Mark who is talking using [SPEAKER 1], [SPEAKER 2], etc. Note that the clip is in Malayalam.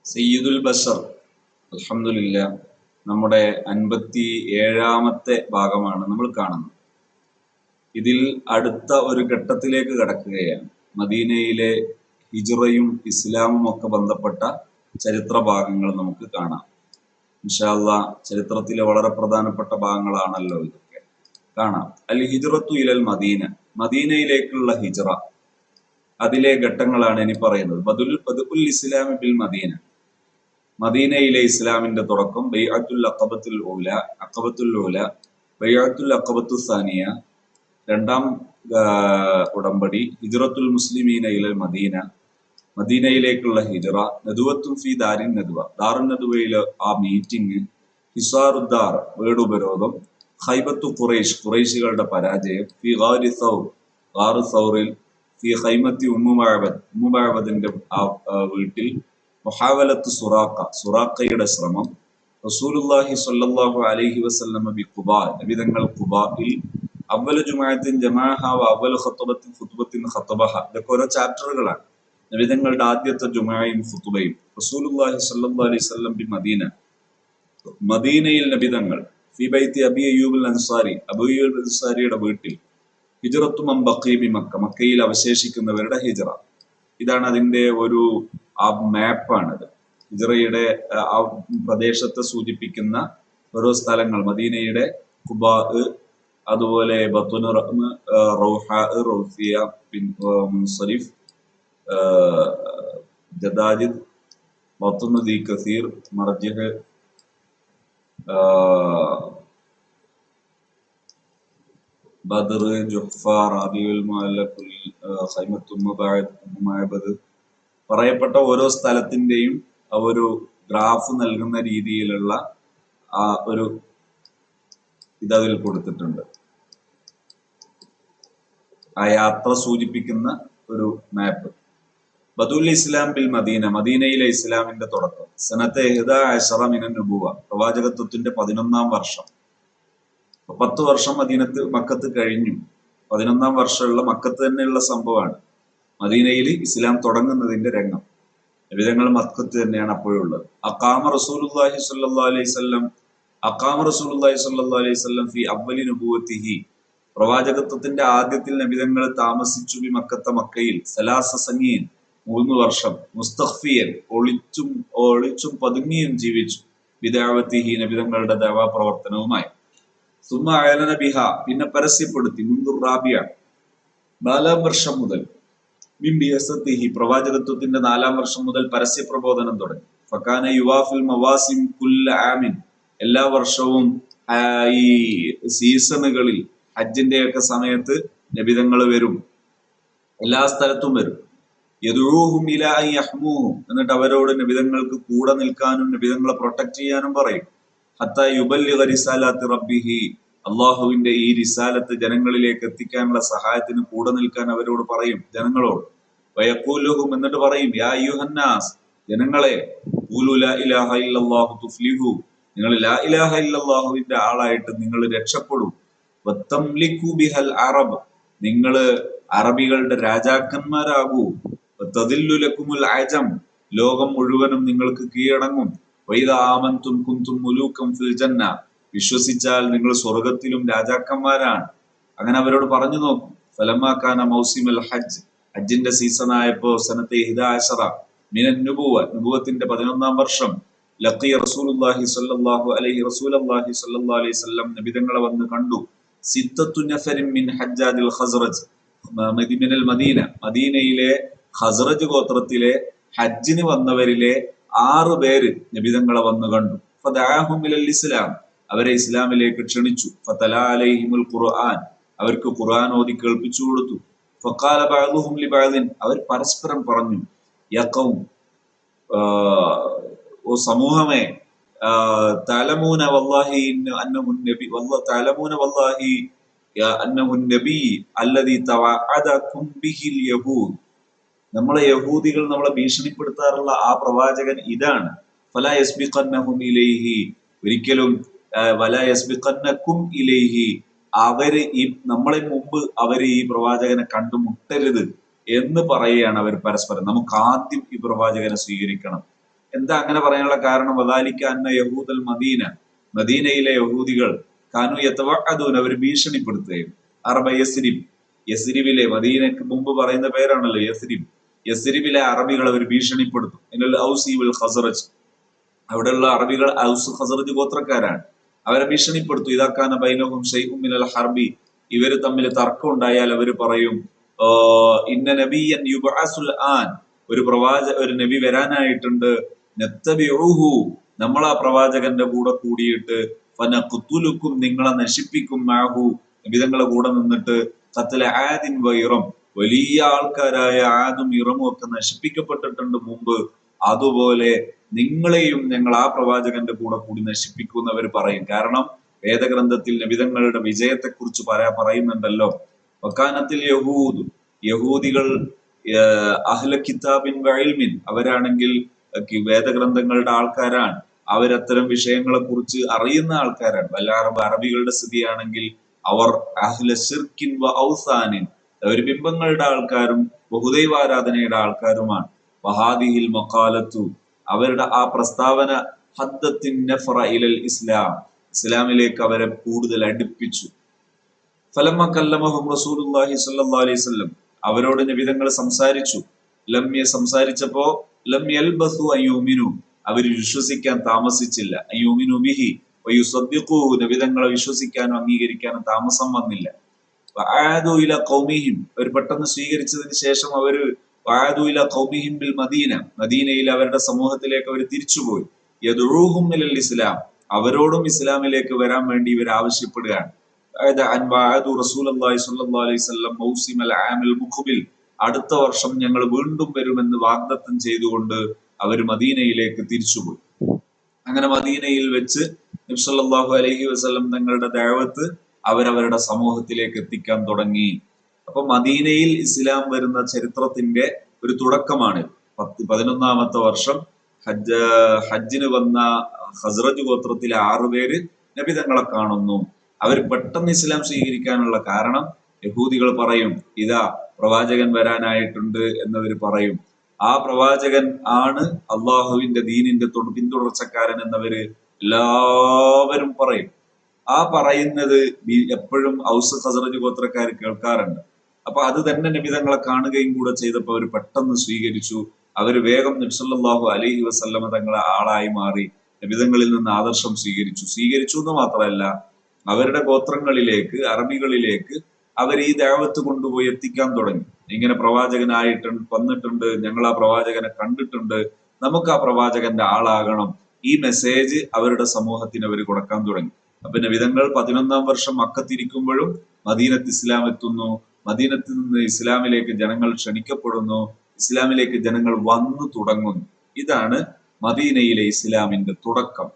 [SPEAKER 1] സയ്യിദുൽ ബഷർ അൽഹംദുലില്ലാ നമ്മുടെ 57ാമത്തെ ഭാഗമാണ് നമ്മൾ കാണുന്നത്. ഇതിൽ അടുത്ത ഒരു ഘട്ടത്തിലേക്ക് കടക്കുകയാണ്. മദീനയിലെ ഹിജ്റയും ഇസ്ലാമും ഒക്കെ ബന്ധപ്പെട്ട ചരിത്ര ഭാഗങ്ങൾ നമുക്ക് കാണാം. ഇൻഷാ അല്ലാഹ് ചരിത്രത്തിലെ വളരെ പ്രധാനപ്പെട്ട ഭാഗങ്ങളാണല്ലോ ഇതൊക്കെ. കാണാം. അൽ ഹിജ്റത്തു ഇലൽ മദീന, മദീനയിലേക്കുള്ള ഹിജ്റ, അതിലെ ഘട്ടങ്ങളാണ് ഇനി പറയുന്നത്. ബദുൽ ഇസ്ലാമി ബിൽ മദീന, മദീനയിലെ ഇസ്ലാമിന്റെ തുടക്കം. ബൈഅത്തുൽ അഖബത്തുൽ ഊല, ബൈഅത്തുൽ അഖബത്തു സാനിയ, രണ്ടാം ഉടമ്പടി. ഹിജ്റത്തുൽ മുസ്ലിമീന ഇലൽ മദീന, മദീനയിലേക്കുള്ള ഹിജ്റ. നദുവത്തും ഫി ദാരിൻ നദുവ, ദാറുൻ നദുവയിലെ ആ മീറ്റിംഗ്. ഹിസാറുദ്ദാർ, വീടുപരോധം. ഖൈബത്തു ഖുറൈഷ്, ഖുറൈശികളുടെ പരാജയം. ഫി ഗാരി സൗർ, ഗാറു സൗറിൽ. ഫി ഖൈമത്തി ഉമ്മുബഅദിന്റെ ആ വീട്ടിൽ. മുഹാവലത്ത് സുറാഖ, സുറാഖയുടെ ശ്രമം. റസൂലുള്ളാഹി സ്വല്ലല്ലാഹു അലൈഹി വസല്ലം ബി ഖുബാ, നബിതങ്ങൾ ഖുബായിൽ. അവ്വലു ജുമുഅത്തിൻ ജമാഅഹ വ അവ്വലു ഖുത്ബത്തിൻ ഖതബഹ. ഇതൊക്കെ ഓരോ ചാപ്റ്ററുകളാണ്. നബിതങ്ങളുടെ ആദ്യത്തെ ജുമുഅയും ഖുത്ബയും. റസൂലുള്ളാഹി സ്വല്ലല്ലാഹു അലൈഹി വസല്ലം ബി മദീന, മദീനയിൽ നബിതങ്ങൾ. ഫി ബൈത്തി അബി അയ്യൂബ് അൽ അൻസാരി, അബൂ അയ്യൂബ് അൻസാരിയുടെ വീട്ടിൽ. ഹിജ്റത്തു മൻ ബഖി ബി മക്ക, മക്കയിൽ അവശേഷിക്കുന്നവരുടെ ഹിജ്റ. ഇതാണ് അതിന്റെ ഒരു ആ മാപ്പാണിത്. ഹിജ്റയുടെ ആ പ്രദേശത്തെ സൂചിപ്പിക്കുന്ന ഓരോ സ്ഥലങ്ങൾ. മദീനയുടെ ഖുബാ, അതുപോലെ ബത്വന് റഹ്മ്, റൗഹാ, റൗസിയ, മുൻസരിഫ്, ജദാജിദ്, ബത്വന് ദി കസീർ, മർജിഹ്, ബദർ, ജുഹ്ഫ, റാബിഉൽ മുഅല്ലഖുൽ, ഖൈമത്തു മുബഅദ്. പറയപ്പെട്ട ഓരോ സ്ഥലത്തിന്റെയും ഒരു ഗ്രാഫ് നൽകുന്ന രീതിയിലുള്ള ആ ഒരു ഇതതിൽ കൊടുത്തിട്ടുണ്ട്. ആ യാത്ര സൂചിപ്പിക്കുന്ന ഒരു മാപ്പ്. ബദുൽ ഇസ്ലാം ബിൽ മദീന, മദീനയിലെ ഇസ്ലാമിന്റെ തുടക്കം. സനത്തെ 11 മിനൻ നുബുവ, പ്രവാചകത്വത്തിന്റെ 11ാം വർഷം. 10 വർഷം മക്കത്ത് കഴിഞ്ഞു. 11ാം വർഷമുള്ള മക്കത്ത് തന്നെയുള്ള സംഭവമാണ്. മദീനയിൽ ഇസ്ലാം തുടങ്ങുന്നതിന്റെ രംഗം. നബിതങ്ങൾ മക്കത്ത് തന്നെയാണ് അപ്പോഴുള്ളത്. അഖാമ റസൂലുള്ളാഹി സ്വല്ലല്ലാഹു അലൈഹി വസല്ലം ഫി അവ്വലി നുബുവത്തിഹി, പ്രവാചകത്വത്തിന്റെ ആദ്യത്തിൽ നബിതങ്ങൾ താമസിച്ചു. ബി മക്കത്ത, മക്കയിൽ. സലാസ സനീൻ, 3 വർഷം. മുസ്തഖ്ഫിയൻ, ഒളിച്ചും പതുങ്ങിയും ജീവിച്ചു. ബിദഅവത്തിഹി, നബിതങ്ങളുടെ ദഅവാ പ്രവർത്തനവുമായി. സുമ്മ അഅലന ബിഹ, പിന്നെ പരസ്യപ്പെടുത്തി. മുൻദുർ റാബിയ, 4ാം വർഷം മുതൽ. മിൻ ബിഅസതിഹി, പ്രവാചകത്വത്തിന്റെ 4ാം വർഷം മുതൽ പരസ്യ പ്രബോധനം തുടങ്ങി. ഫകാന യുവാഫിൽ മവാസിം കുല്ല ആമിൻ, എല്ലാ വർഷവും ഈ സീസണുകളിൽ, ഹജ്ജിന്റെയൊക്കെ സമയത്ത് നബിതങ്ങൾ വരും. എല്ലാ സ്ഥലത്തും വരും. യദൂഹും ഇലാ അൻ യഹ്മൂഹും, എന്നിട്ട് അവരോട് നബിതങ്ങൾക്ക് കൂടെ നിൽക്കാനും നബിതങ്ങളെ പ്രൊട്ടക്ട് ചെയ്യാനും പറയും. ഹത്താ യുബല്ലിഗ റിസാലാത്തി റബ്ബിഹി, അള്ളാഹുവിന്റെ ഈ റിസാലത്ത് ജനങ്ങളിലേക്ക് എത്തിക്കാനുള്ള സഹായത്തിന് കൂടെ നിൽക്കാൻ അവരോട് പറയും, ജനങ്ങളോട്. വയഖൂലുഹും, എന്നിട്ട് പറയും, യാ അയ്യുഹന്നാസ്, ജനങ്ങളെ, ഖൂലു ലാ ഇലാഹ ഇല്ലല്ലാഹു തുഫ്ലിഹു, നിങ്ങൾ ലാ ഇലാഹ ഇല്ലല്ലാഹുവിന്റെ ആളായിട്ട് നിങ്ങൾ രക്ഷപ്പെടും. വതംലികു ബിഹൽ അറബ്, നിങ്ങൾ അറബികളുടെ രാജാക്കന്മാരാകൂ. വതദില്ലു ലക്കുമുൽ അജം, ലോകം മുഴുവനും നിങ്ങൾക്ക് കീഴടങ്ങും. വൈദ ആമൻതും കുൻതും മുലൂകം ഫിൽ ജന്ന, വിശ്വസിച്ചാൽ നിങ്ങൾ സ്വർഗത്തിലും രാജാക്കന്മാരാണ്. അങ്ങനെ അവരോട് പറഞ്ഞു നോക്കും. ഫലമാ കാന മൗസിമൽ ഹജ്ജ്, ഹജ്ജിന്റെ സീസൺ ആയപ്പോ. സനത്തെ 11 മിനൻ നുബുവ, നുബുവത്തിന്റെ 11ാം വർഷം. ലഖിയ റസൂലുള്ളാഹി സ്വല്ലല്ലാഹു അലൈഹി വസല്ലം, നബിതങ്ങളെ വന്ന് കണ്ടു. സിത്തത്തു നഫരിൻ മിൻ ഹജ്ജാദിൽ ഖസ്റജ് മിനൽ മദീന, മദീനയിലെ ഖസ്റജ് ഗോത്രത്തിലെ ഹജ്ജിന് വന്നവരിലെ 6 പേര് നബിതങ്ങളെ വന്ന് കണ്ടു. ഫദഅഹും ഇലൽ ഇസ്ലാം, അവരെ ഇസ്ലാമിലേക്ക് ക്ഷണിച്ചു. ഫതലാ അലൈഹിമുൽ ഖുർആൻ, അവർക്ക് ഖുർആൻ ഓതി കേൾപ്പിച്ചു കൊടുത്തു. ഫഖാല ബഅദുഹും ലിബഅദിൻ, അവർ പരസ്പരം പറഞ്ഞു, യാ ഖൗം, ഓ സമൂഹമേ, തഅലമൂന വല്ലാഹി അന്നഹു നബി, തഅലമൂന വല്ലാഹി അന്നഹു നബി അല്ലദീ തവഅദകും ബിഹിൽ യഹൂദ്, നമ്മളെ യഹൂദികൾ നമ്മളെ ഭീഷണിപ്പെടുത്താറുള്ള ആ പ്രവാചകൻ ഇതാണ്. ഫലാ യസ്ബിഖന്നഹും ഇലൈഹി, ഒരിക്കലും വലാ യസ്ബിഖന്നകും ഇലൈഹി, അവര് ഈ നമ്മളെ മുമ്പ് അവര് ഈ പ്രവാചകനെ കണ്ടുമുട്ടരുത് എന്ന് പറയുകയാണ് അവർ പരസ്പരം. നമുക്ക് ആദ്യം ഈ പ്രവാചകനെ സ്വീകരിക്കണം. എന്താ അങ്ങനെ പറയാനുള്ള കാരണം? വദാലിക അന്ന യഹൂദൽ മദീന, മദീനയിലെ യഹൂദികൾ കാനു യതവഅദൂന, അവർ ഭീഷണിപ്പെടുത്തുകയും, അറബ യസ്രിബ്, യസ്രിബിലെ, മദീനക്ക് മുമ്പ് പറയുന്ന പേരാണല്ലോ യസ്രിബ്, യസ്രിബിലെ അറബികൾ അവർ ഭീഷണിപ്പെടുത്തും. ഇന്നൽ ഔസി വൽ ഖസറജ്, അവിടെയുള്ള അറബികൾ ഔസ് ഖസറജ് ഗോത്രക്കാരാണ്. അവരെ ഭീഷണിപ്പെടുത്തും. ഇതാക്കാന ബൈനഹും ഷൈഉം മിനൽ ഹർബി, ഇവര് തമ്മിൽ തർക്കം ഉണ്ടായാൽ അവർ പറയും ഇന്ന നബിയൻ യുബ്അസുൽ ആൻ, ഒരു നബി വരാനായിട്ടുണ്ട്, നത്തബിഉഹു, നമ്മൾ ആ പ്രവാചകന്റെ കൂടെ കൂടിയിട്ട്, ഫനഖ്തുലുക്കും, നിങ്ങളെ നശിപ്പിക്കും, മാഹു, നബിതങ്ങളെ കൂടെ നിന്നിട്ട്, ഖത്ല ആദിൻ വൈറം, വലിയ ആൾക്കാരായ ആദും ഇറമും ഒക്കെ നശിപ്പിക്കപ്പെട്ടിട്ടുണ്ട് മുമ്പ്, അതുപോലെ നിങ്ങളെയും ഞങ്ങൾ ആ പ്രവാചകന്റെ കൂടെ കൂടി നശിപ്പിക്കുന്നവർ പറയും. കാരണം വേദഗ്രന്ഥത്തിൽ നബിതങ്ങളുടെ വിജയത്തെക്കുറിച്ച് പറയുന്നുണ്ടല്ലോ. വക്കാനത്തിൽ യഹൂദികൾ അഹ്ല കിതാബിൻ വഇൽമിൻ, അവരാണെങ്കിൽ വേദഗ്രന്ഥങ്ങളുടെ ആൾക്കാരാണ്, അവരത്തരം വിഷയങ്ങളെ കുറിച്ച് അറിയുന്ന ആൾക്കാരാണ്. അറബികളുടെ സ്ഥിതിയാണെങ്കിൽ അവർ അഹ്ല ശിർക്കിൻ വ ഔസാനിൻ, അവർ ബിംബങ്ങളുടെ ആൾക്കാരും ബഹുദൈവാരാധനയുടെ ആൾക്കാരുമാണ്. വഹാദിഹിൽ മഖാലത്തു, അവരുടെ ആ പ്രസ്താവന ഹദ്ദത്തിൻ നഫറ ഇലൽ ഇസ്ലാം, ഇസ്ലാമിലേക്ക് അവരെ കൂടുതൽ അടുപ്പിച്ചു. ഫലമ്മ കല്ലമഹും റസൂലുള്ളാഹി സ്വല്ലല്ലാഹു അലൈഹി വസല്ലം, അവരോട് നബിതങ്ങൾ സംസാരിച്ചു. സംസാരിച്ചപ്പോ ലം യൽബസു അയ്യുമിനു, അവർ വിശ്വസിക്കാൻ താമസിച്ചില്ല. അയ്യുമിനു ബിഹി വയുസദ്ദിഖൂ, നബിതങ്ങളെ വിശ്വസിക്കാനും അംഗീകരിക്കാനും താമസം വന്നില്ല. വആദു ഇല ഖൗമിഹിം, അവർ പെട്ടെന്ന് സ്വീകരിച്ചതിന് ശേഷം അവര് വആദു ഇല ഖൗമിഹിം ബിൽ മദീന, മദീനയിൽ അവരുടെ സമൂഹത്തിലേക്ക് അവർ തിരിച്ചുപോയി. യദ്ഉഹും ഇലൽ ഇസ്ലാം, അവരോടും ഇസ്ലാമിലേക്ക് വരാൻ വേണ്ടി ഇവർ ആവശ്യപ്പെടുകയാണ്. അടുത്ത വർഷം ഞങ്ങൾ വീണ്ടും വരുമെന്ന് വാഗ്ദത്തം ചെയ്തുകൊണ്ട് അവർ മദീനയിലേക്ക് തിരിച്ചുപോയി. അങ്ങനെ മദീനയിൽ വെച്ച് നബി സല്ലല്ലാഹു അലൈഹി വസല്ലം തങ്ങളുടെ ദഅവത്ത് അവരവരുടെ സമൂഹത്തിലേക്ക് എത്തിക്കാൻ തുടങ്ങി. അപ്പൊ മദീനയിൽ ഇസ്ലാം വരുന്ന ചരിത്രത്തിന്റെ ഒരു തുടക്കമാണ്. 11-ാമത്തെ വർഷം ഹജ്ജിന് വന്ന ഖസ്റജ് ഗോത്രത്തിലെ 6 പേര് നബി തങ്ങളെ കാണുന്നു. അവർ പെട്ടെന്ന് ഇസ്ലാം സ്വീകരിക്കാനുള്ള കാരണം, യഹൂദികൾ പറയും ഇതാ പ്രവാചകൻ വരാനായിട്ടുണ്ട് എന്നവർ പറയും. ആ പ്രവാചകൻ ആണ് അള്ളാഹുവിന്റെ ദീനിന്റെ പിന്തുടർച്ചക്കാരൻ എന്നവര് എല്ലാവരും പറയും. ആ പറയുന്നത് എപ്പോഴും ഔസ് ഖസറജ് ഗോത്രക്കാർ കേൾക്കാറുണ്ട്. അപ്പൊ അത് തന്നെ നബിതങ്ങളെ കാണുകയും കൂടെ ചെയ്തപ്പോൾ അവർ പെട്ടെന്ന് സ്വീകരിച്ചു. അവര് വേഗം നബി സല്ലല്ലാഹു അലൈഹി വസല്ലമ തങ്ങളെ ആളായി മാറി നബിതങ്ങളിൽ നിന്ന് ആദർശം സ്വീകരിച്ചു എന്ന് മാത്രമല്ല, അവരുടെ ഗോത്രങ്ങളിലേക്ക്, അറബികളിലേക്ക് അവർ ഈ ദഅവത്ത് കൊണ്ടുപോയി എത്തിക്കാൻ തുടങ്ങി. ഇങ്ങനെ വന്നിട്ടുണ്ട്, ഞങ്ങൾ ആ പ്രവാചകനെ കണ്ടിട്ടുണ്ട്, നമുക്ക് ആ പ്രവാചകന്റെ ആളാകണം. ഈ മെസ്സേജ് അവരുടെ സമൂഹത്തിന് അവർ കൊടുക്കാൻ തുടങ്ങി. അപ്പൊ നബിതങ്ങൾ 11-ാം വർഷം മക്കത്തിരിക്കുമ്പോഴും മദീനത്ത് ഇസ്ലാം എത്തുന്നു. മദീനത്ത് നിന്ന് ഇസ്ലാമിലേക്ക് ജനങ്ങൾ ക്ഷണിക്കപ്പെടുന്നു. ഇസ്ലാമിലേക്ക് ജനങ്ങൾ വന്നു തുടങ്ങുന്നു. ഇതാണ് മദീനയിലെ ഇസ്ലാമിന്റെ തുടക്കം.